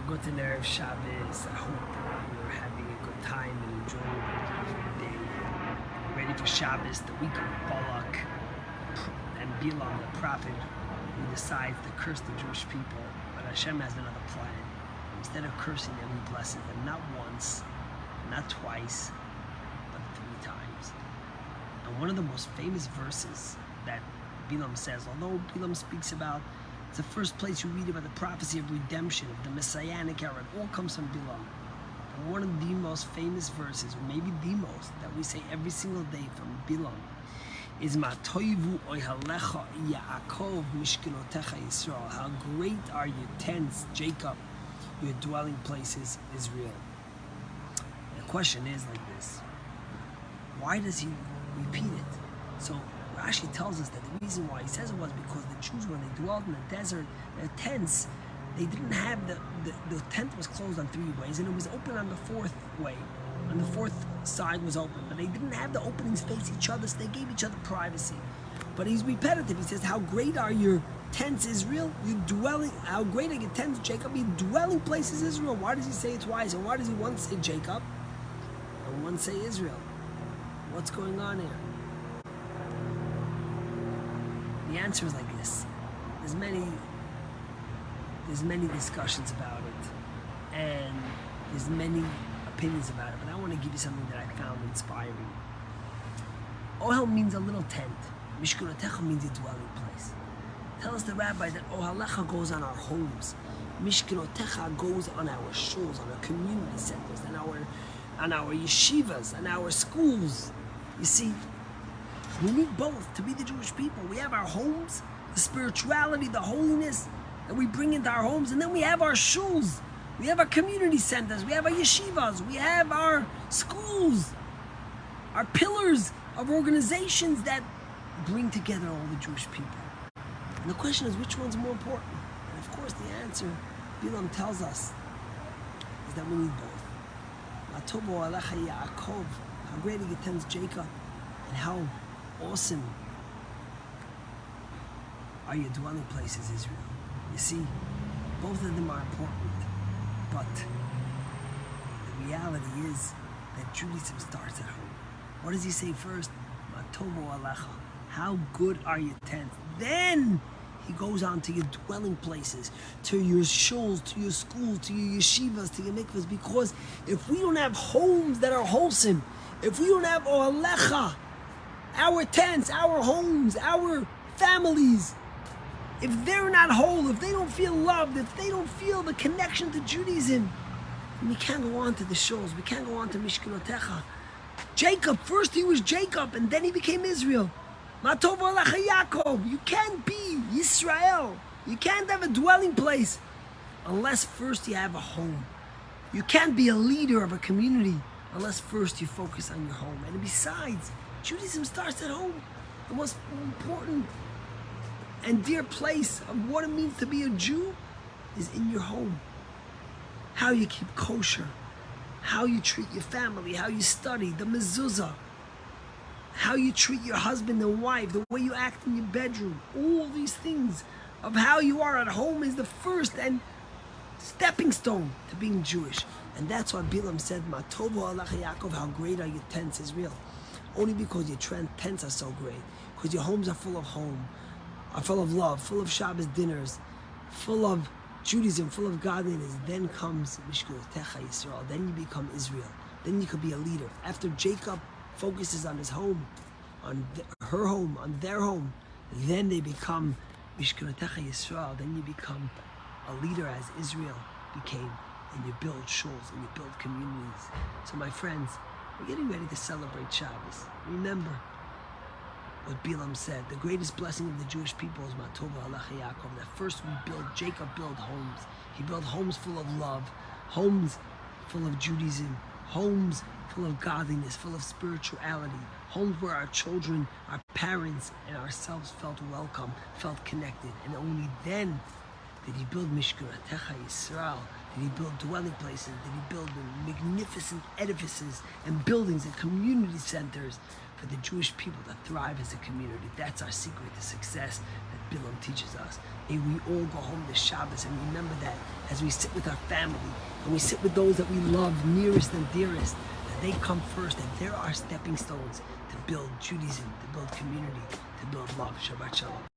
Good to Erev Shabbos. I hope you're having a good time and enjoying the day. Ready for Shabbos, the week of Balak and Bilam, the prophet, who decides to curse the Jewish people. But Hashem has another plan. Instead of cursing them, He blesses them not once, not twice, but 3 times. And one of the most famous verses that Bilam says, although Bilam speaks about, it's the first place you read about the prophecy of redemption, of the Messianic era. It all comes from Bilam. And one of the most famous verses, or maybe the most, that we say every single day from Bilam is Ma toivu oyhalecha Yaakov mishkenotecha Yisrael. How great are your tents, Jacob, your dwelling places, Israel. The question is like this: why does he repeat it? So Rashi tells us that the reason why he says it was because the Jews, when they dwelled in the desert, their tents, they didn't have the tent was closed on 3 ways, and it was open on the 4th way. On the 4th side was open, but they didn't have the openings face each other, so they gave each other privacy. But he's repetitive. He says, "How great are your tents, Israel? Your dwelling. How great are your tents, Jacob? Your dwelling places, Israel." Why does he say it twice? And why does he once say Jacob and once say Israel? What's going on here? The answer is like this. There's many discussions about it, and there's many opinions about it, but I want to give you something that I found inspiring. Ohel means a little tent. Mishkenotecha means a dwelling place. Tell us the rabbi that Ohalecha goes on our homes. Mishkenotecha goes on our shuls, on our community centers, on our yeshivas, on our schools. You see, we need both to be the Jewish people. We have our homes, the spirituality, the holiness that we bring into our homes, and then we have our shuls. We have our community centers, we have our yeshivas, we have our schools, our pillars of organizations that bring together all the Jewish people. And the question is, which one's more important? And of course, the answer, Bilam tells us, is that we need both. Matobo alecha Yaakov, how great he attends Jacob, and how awesome are your dwelling places, Israel. You see, both of them are important, but the reality is that Judaism starts at home. What does he say first? Matovo alecha. How good are your tents? Then he goes on to your dwelling places, to your shuls, to your schools, to your yeshivas, to your mikvahs, because if we don't have homes that are wholesome, if we don't have alecha, our tents, our homes, our families, if they're not whole, if they don't feel loved, if they don't feel the connection to Judaism, we can't go on to the shuls, we can't go on to Mishkenotecha. Jacob, first he was Jacob, and then he became Israel. Matov alecha Yaakov. You can't be Yisrael. You can't have a dwelling place unless first you have a home. You can't be a leader of a community unless first you focus on your home. And besides, Judaism starts at home. The most important and dear place of what it means to be a Jew is in your home. How you keep kosher, how you treat your family, how you study, the mezuzah, how you treat your husband and wife, the way you act in your bedroom, all these things of how you are at home is the first and stepping stone to being Jewish. And that's why Bilam said, Matovo alecha Yaakov, how great are your tents, Israel. Only because your tents are so great, because your homes are full of love, full of Shabbos dinners, full of Judaism, full of godliness. Then comes Mishkenotecha Yisrael. Then you become Israel. Then you could be a leader. After Jacob focuses on his home, on her home, on their home, then they become Mishkenotecha Yisrael. Then you become a leader as Israel became, and you build shuls and you build communities. So my friends, we're getting ready to celebrate Shabbos. Remember what Bilam said, the greatest blessing of the Jewish people is Matova alecha Yaakov, that first Jacob built homes. He built homes full of love, homes full of Judaism, homes full of godliness, full of spirituality, homes where our children, our parents, and ourselves felt welcome, felt connected. And only then did he build Mishkenotecha Yisrael, did he build dwelling places, did he build magnificent edifices and buildings and community centers for the Jewish people to thrive as a community. That's our secret to success that Bilam teaches us. May we all go home this Shabbos and remember that as we sit with our family, and we sit with those that we love nearest and dearest, that they come first, and there are stepping stones to build Judaism, to build community, to build love. Shabbat Shalom.